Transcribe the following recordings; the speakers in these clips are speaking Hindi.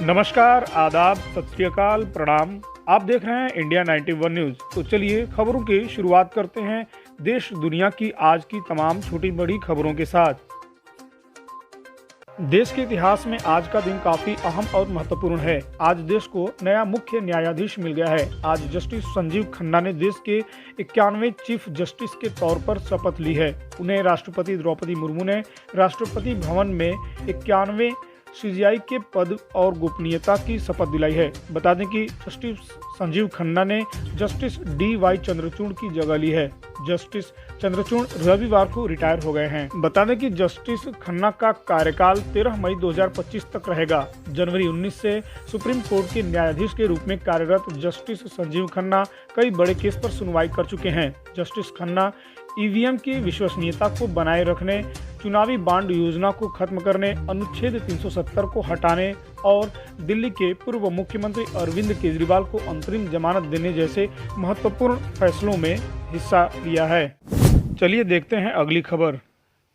नमस्कार, आदाब, सत श्री अकाल, प्रणाम। आप देख रहे हैं इंडिया 91 न्यूज़। तो चलिए खबरों की शुरुआत करते हैं देश दुनिया की आज की तमाम छोटी बड़ी खबरों के साथ। देश के इतिहास में आज का दिन काफी अहम और महत्वपूर्ण है। आज देश को नया मुख्य न्यायाधीश मिल गया है। आज जस्टिस संजीव खन्ना ने देश के 91वें चीफ जस्टिस के तौर पर शपथ ली है। उन्हें राष्ट्रपति द्रौपदी मुर्मू ने राष्ट्रपति भवन में 91वें सीजेआई के पद और गोपनीयता की शपथ दिलाई है। बता दें कि जस्टिस संजीव खन्ना ने जस्टिस DY चंद्रचूड़ की जगह ली है। जस्टिस चंद्रचूड़ रविवार को रिटायर हो गए हैं। बता दें कि जस्टिस खन्ना का कार्यकाल 13 मई 2025 तक रहेगा। जनवरी 19 से सुप्रीम कोर्ट के न्यायाधीश के रूप में कार्यरत जस्टिस संजीव खन्ना कई बड़े केस पर सुनवाई कर चुके हैं। जस्टिस खन्ना EVM की विश्वसनीयता को बनाए रखने, चुनावी बांड योजना को खत्म करने, अनुच्छेद 370 को हटाने और दिल्ली के पूर्व मुख्यमंत्री अरविंद केजरीवाल को अंतरिम जमानत देने जैसे महत्वपूर्ण फैसलों में हिस्सा लिया है। चलिए देखते हैं अगली खबर।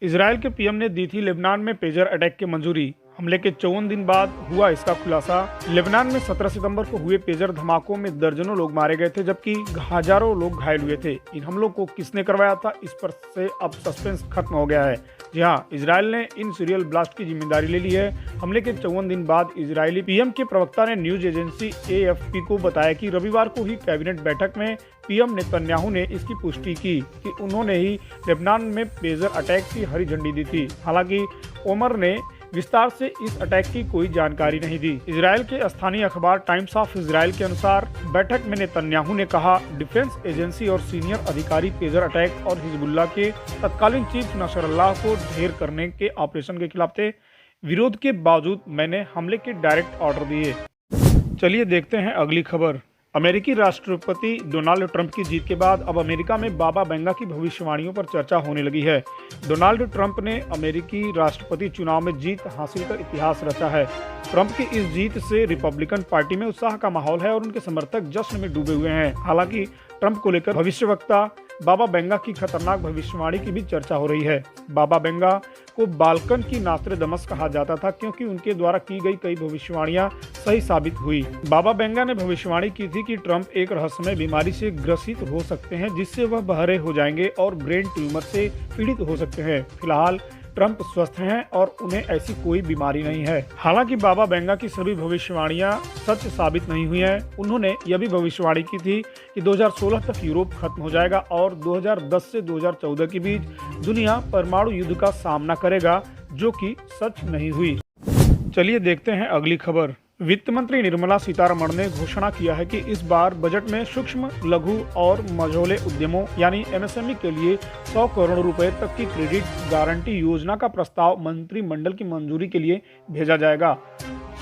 इजरायल के PM ने दी थी लेबनान में पेजर अटैक की मंजूरी। हमले के 54 दिन बाद हुआ इसका खुलासा। लेबनान में 17 सितंबर को हुए पेजर धमाकों में दर्जनों लोग मारे गए थे, जबकि हजारों लोग घायल हुए थे। इन हमलों को किसने करवाया था, इस पर से अब सस्पेंस खत्म हो गया है। जी हाँ, इजरायल ने इन सीरियल ब्लास्ट की जिम्मेदारी ले ली है। हमले के 54 दिन बाद इजरायली PM के प्रवक्ता ने न्यूज एजेंसी AFP को बताया कि रविवार को ही कैबिनेट बैठक में PM नेतन्याहू ने इसकी पुष्टि की कि उन्होंने ही लेबनान में पेजर अटैक की हरी झंडी दी थी। हालांकि ओमर ने विस्तार से इस अटैक की कोई जानकारी नहीं दी। इजरायल के स्थानीय अखबार टाइम्स ऑफ इजराइल के अनुसार बैठक में नेतन्याहू ने कहा, डिफेंस एजेंसी और सीनियर अधिकारी पेजर अटैक और हिजबुल्लाह के तत्कालीन चीफ नसरल्लाह को ढेर करने के ऑपरेशन के खिलाफ थे। विरोध के बावजूद मैंने हमले के डायरेक्ट ऑर्डर दिए। चलिए देखते हैं अगली खबर। अमेरिकी राष्ट्रपति डोनाल्ड ट्रंप की जीत के बाद अब अमेरिका में बाबा बेंगा की भविष्यवाणियों पर चर्चा होने लगी है। डोनाल्ड ट्रंप ने अमेरिकी राष्ट्रपति चुनाव में जीत हासिल कर इतिहास रचा है। ट्रंप की इस जीत से रिपब्लिकन पार्टी में उत्साह का माहौल है और उनके समर्थक जश्न में डूबे हुए हैं। हालांकि ट्रंप को लेकर भविष्यवक्ता बाबा बेंगा की खतरनाक भविष्यवाणी की भी चर्चा हो रही है। बाबा बेंगा को बाल्कन की नास्ट्रेडमस कहा जाता था, क्योंकि उनके द्वारा की गई कई भविष्यवाणियां सही साबित हुई। बाबा बेंगा ने भविष्यवाणी की थी कि ट्रंप एक रहस्यमय बीमारी से ग्रसित हो सकते हैं, जिससे वह बहरे हो जाएंगे और ब्रेन ट्यूमर से पीड़ित हो सकते हैं। फिलहाल ट्रंप स्वस्थ हैं और उन्हें ऐसी कोई बीमारी नहीं है। हालांकि बाबा बेंगा की सभी भविष्यवाणियां सच साबित नहीं हुई हैं। उन्होंने यह भी भविष्यवाणी की थी कि 2016 तक यूरोप खत्म हो जाएगा और 2010 से 2014 के बीच दुनिया परमाणु युद्ध का सामना करेगा, जो कि सच नहीं हुई। चलिए देखते हैं अगली खबर। वित्त मंत्री निर्मला सीतारमण ने घोषणा किया है कि इस बार बजट में सूक्ष्म, लघु और मझोले उद्यमों यानी MSME के लिए 100 करोड़ रुपए तक की क्रेडिट गारंटी योजना का प्रस्ताव मंत्रिमंडल की मंजूरी के लिए भेजा जाएगा।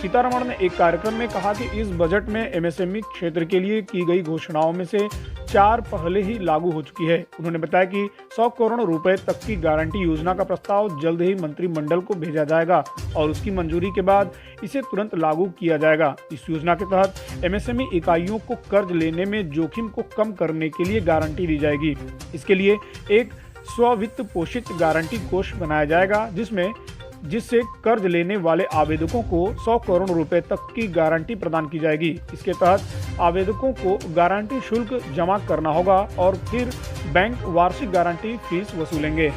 सीतारमण ने एक कार्यक्रम में कहा कि इस बजट में MSME क्षेत्र के लिए की गई घोषणाओं में से 4 पहले ही लागू हो चुकी है। उन्होंने बताया कि 100 करोड़ रुपए तक की गारंटी योजना का प्रस्ताव जल्द ही मंत्रिमंडल को भेजा जाएगा और उसकी मंजूरी के बाद इसे तुरंत लागू किया जाएगा। इस योजना के तहत MSME इकाइयों को कर्ज लेने में जोखिम को कम करने के लिए गारंटी दी जाएगी। इसके लिए एक स्ववित्त पोषित गारंटी कोष बनाया जाएगा, जिससे कर्ज लेने वाले आवेदकों को 100 करोड़ रुपए तक की गारंटी प्रदान की जाएगी। इसके तहत आवेदकों को गारंटी शुल्क जमा करना होगा और फिर बैंक वार्षिक गारंटी फीस वसूलेंगे।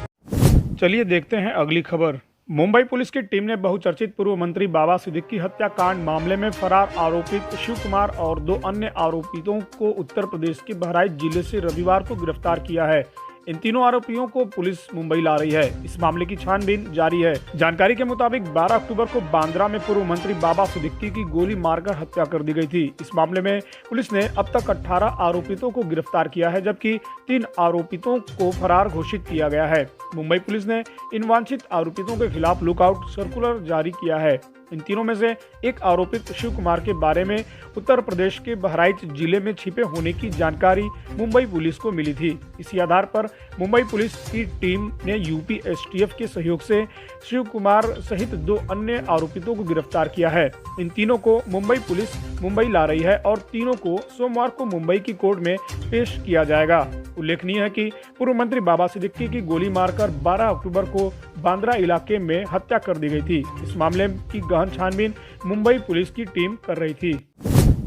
चलिए देखते हैं अगली खबर। मुंबई पुलिस की टीम ने बहुचर्चित पूर्व मंत्री बाबा सिद्दीकी हत्याकांड मामले में फरार आरोपित शिव कुमार और 2 अन्य आरोपितों को उत्तर प्रदेश के बहराइच जिले से रविवार को गिरफ्तार किया है। इन तीनों आरोपियों को पुलिस मुंबई ला रही है। इस मामले की छानबीन जारी है। जानकारी के मुताबिक 12 अक्टूबर को बांद्रा में पूर्व मंत्री बाबा सिद्दीकी की गोली मारकर हत्या कर दी गई थी। इस मामले में पुलिस ने अब तक 18 आरोपितों को गिरफ्तार किया है, जबकि 3 आरोपितों को फरार घोषित किया गया है। मुंबई पुलिस ने इन वांछित आरोपितों के खिलाफ लुकआउट सर्कुलर जारी किया है। इन तीनों में से एक आरोपित शिव कुमार के बारे में उत्तर प्रदेश के बहराइच जिले में छिपे होने की जानकारी मुंबई पुलिस को मिली थी। इसी आधार पर मुंबई पुलिस की टीम ने यूपी STF के सहयोग से शिव कुमार सहित 2 अन्य आरोपितों को गिरफ्तार किया है। इन तीनों को मुंबई पुलिस मुंबई ला रही है और तीनों को सोमवार को मुंबई की कोर्ट में पेश किया जाएगा। उल्लेखनीय है कि पूर्व मंत्री बाबा सिद्दीकी की गोली मारकर 12 अक्टूबर को बांद्रा इलाके में हत्या कर दी गई थी। इस मामले की गहन छानबीन मुंबई पुलिस की टीम कर रही थी।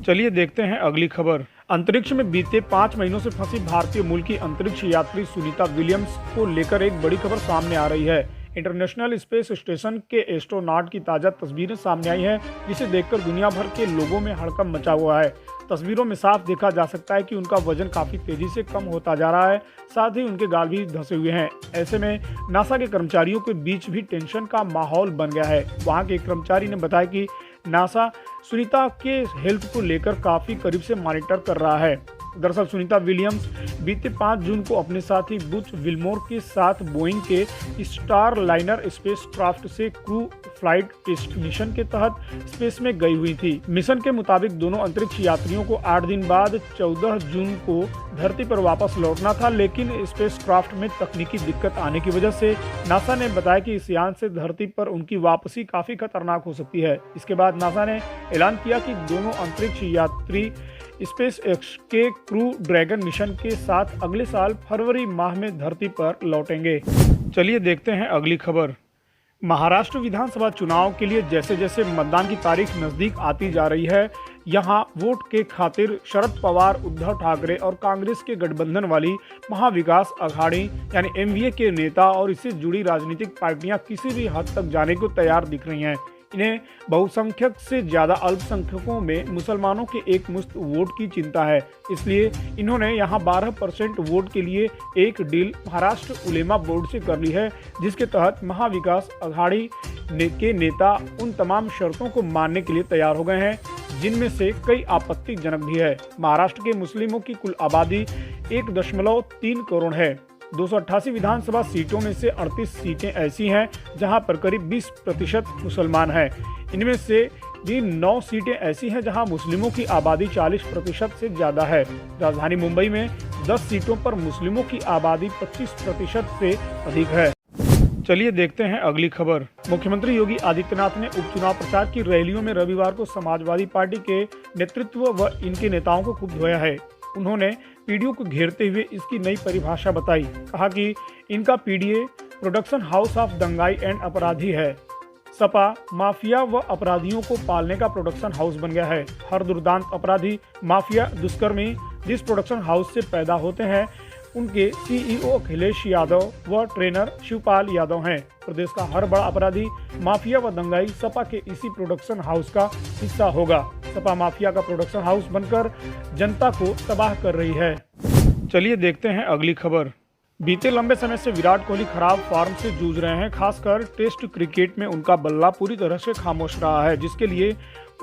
चलिए देखते हैं अगली खबर। अंतरिक्ष में बीते 5 महीनों से फंसी भारतीय मूल की अंतरिक्ष यात्री सुनीता विलियम्स को लेकर एक बड़ी खबर सामने आ रही है। इंटरनेशनल स्पेस स्टेशन के एस्ट्रोनॉट की ताजा तस्वीरें सामने आई हैं, जिसे देखकर दुनिया भर के लोगों में हड़कंप मचा हुआ है। तस्वीरों में साफ देखा जा सकता है कि उनका वजन काफी तेजी से कम होता जा रहा है, साथ ही उनके गाल भी धंसे हुए हैं। ऐसे में नासा के कर्मचारियों के बीच भी टेंशन का माहौल बन गया है। वहां के एक कर्मचारी ने बताया कि नासा सुनीता के हेल्थ को लेकर काफी करीब से मॉनिटर कर रहा है। दरअसल सुनीता विलियम्स बीते 5 जून को अपने साथी बुच विल्मोर के साथ बोइंग के स्टार लाइनर स्पेसक्राफ्ट से क्रू फ्लाइट टेस्ट मिशन के तहत स्पेस में गई हुई थी। मिशन के मुताबिक दोनों अंतरिक्ष यात्रियों को 8 दिन बाद 14 जून को धरती पर वापस लौटना था, लेकिन स्पेसक्राफ्ट में तकनीकी दिक्कत आने की वजह से नासा ने बताया कि इस यान से धरती पर उनकी वापसी काफी खतरनाक हो सकती है। इसके बाद नासा ने ऐलान किया कि दोनों अंतरिक्ष यात्री स्पेस एक्स के क्रू ड्रैगन मिशन के साथ अगले साल फरवरी माह में धरती पर लौटेंगे। चलिए देखते हैं अगली खबर। महाराष्ट्र विधानसभा चुनाव के लिए जैसे जैसे मतदान की तारीख नजदीक आती जा रही है, यहां वोट के खातिर शरद पवार, उद्धव ठाकरे और कांग्रेस के गठबंधन वाली महाविकास अघाड़ी यानी एमवीए के नेता और इससे जुड़ी राजनीतिक पार्टियां किसी भी हद तक जाने को तैयार दिख रही हैं। इन्हें बहुसंख्यक से ज्यादा अल्पसंख्यकों में मुसलमानों के एक मुश्त वोट की चिंता है, इसलिए इन्होंने यहां 12% वोट के लिए एक डील महाराष्ट्र उलेमा बोर्ड से कर ली है, जिसके तहत महाविकास अघाड़ी के नेता उन तमाम शर्तों को मानने के लिए तैयार हो गए हैं, जिनमें से कई आपत्तिजनक भी है। महाराष्ट्र के मुस्लिमों की कुल आबादी 1.3 करोड़ है। 288 विधानसभा सीटों में से 38 सीटें ऐसी हैं जहां पर करीब 20% मुसलमान हैं। इनमें से भी 9 सीटें ऐसी हैं जहां मुस्लिमों की आबादी 40% से ज़्यादा है। राजधानी मुंबई में 10 सीटों पर मुस्लिमों की आबादी 25% से अधिक है। चलिए देखते हैं अगली खबर। मुख्यमंत्री योगी आदित्यनाथ ने उपचुनाव प्रचार की रैलियों में रविवार को समाजवादी पार्टी के नेतृत्व व इनके नेताओं को खूब धोया है। उन्होंने पीडीओ को घेरते हुए इसकी नई परिभाषा बताई। कहा कि इनका पीडीए प्रोडक्शन हाउस ऑफ दंगाई एंड अपराधी है। सपा माफिया व अपराधियों को पालने का प्रोडक्शन हाउस बन गया है। हर दुर्दांत अपराधी, माफिया, दुष्कर्मी जिस प्रोडक्शन हाउस से पैदा होते हैं, उनके सीईओ अखिलेश यादव व ट्रेनर शिवपाल यादव हैं। प्रदेश का हर बड़ा अपराधी, माफिया व दंगाई सपा के इसी प्रोडक्शन हाउस का हिस्सा होगा। सपा माफिया का प्रोडक्शन हाउस बनकर जनता को तबाह कर रही है। चलिए देखते हैं अगली खबर। बीते लंबे समय से विराट कोहली खराब फॉर्म से जूझ रहे हैं। खासकर टेस्ट क्रिकेट में उनका बल्ला पूरी तरह से खामोश रहा है, जिसके लिए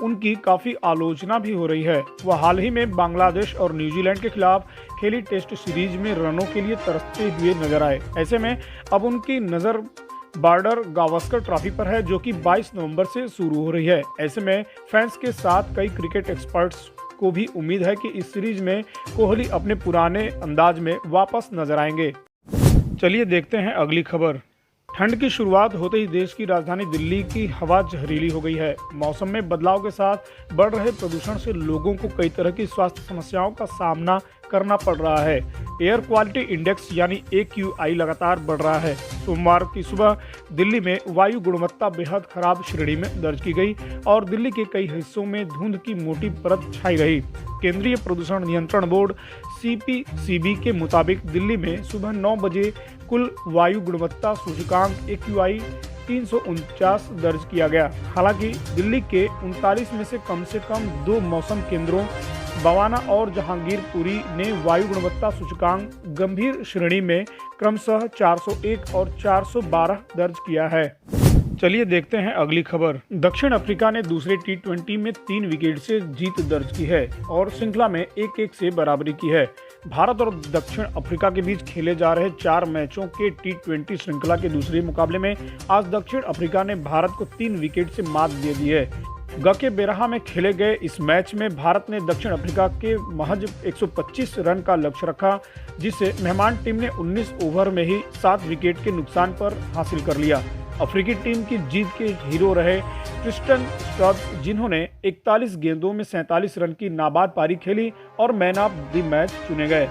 उनकी काफ़ी आलोचना भी हो रही है। वह हाल ही में बांग्लादेश और न्यूजीलैंड के खिलाफ खेली टेस्ट सीरीज में रनों के लिए तरसते हुए नजर आए। ऐसे में अब उनकी नज़र बॉर्डर गावस्कर ट्रॉफी पर है, जो कि 22 नवंबर से शुरू हो रही है। ऐसे में फैंस के साथ कई क्रिकेट एक्सपर्ट्स को भी उम्मीद है कि इस सीरीज में कोहली अपने पुराने अंदाज में वापस नजर आएंगे। चलिए देखते हैं अगली खबर। ठंड की शुरुआत होते ही देश की राजधानी दिल्ली की हवा जहरीली हो गई है। मौसम में बदलाव के साथ बढ़ रहे प्रदूषण से लोगों को कई तरह की स्वास्थ्य समस्याओं का सामना करना पड़ रहा है। एयर क्वालिटी इंडेक्स यानी AQI लगातार बढ़ रहा है। सोमवार की सुबह दिल्ली में वायु गुणवत्ता बेहद खराब श्रेणी में दर्ज की गई और दिल्ली के कई हिस्सों में धुंध की मोटी परत छाई रही। केंद्रीय प्रदूषण नियंत्रण बोर्ड CPCB के मुताबिक दिल्ली में सुबह 9 बजे कुल वायु गुणवत्ता सूचकांक AQI 349 दर्ज किया गया। हालांकि दिल्ली के 39 में से कम 2 मौसम केंद्रों बवाना और जहांगीरपुरी ने वायु गुणवत्ता सूचकांक गंभीर श्रेणी में क्रमशः 401 और 412 दर्ज किया है। चलिए देखते हैं अगली खबर। दक्षिण अफ्रीका ने दूसरे T20 में 3 विकेट से जीत दर्ज की है और श्रृंखला में 1-1 से बराबरी की है। भारत और दक्षिण अफ्रीका के बीच खेले जा रहे 4 मैचों के T20 श्रृंखला के दूसरे मुकाबले में आज दक्षिण अफ्रीका ने भारत को 3 विकेट से मात दे दी है। गके बेरहा में खेले गए इस मैच में भारत ने दक्षिण अफ्रीका के महज 125 रन का लक्ष्य रखा, जिसे मेहमान टीम ने 19 ओवर में ही 7 विकेट के नुकसान पर हासिल कर लिया। अफ्रीकी टीम की जीत के हीरो रहे ट्रिस्टन स्टब्स, जिन्होंने 41 गेंदों में 47 रन की नाबाद पारी खेली और मैन ऑफ द मैच चुने गए।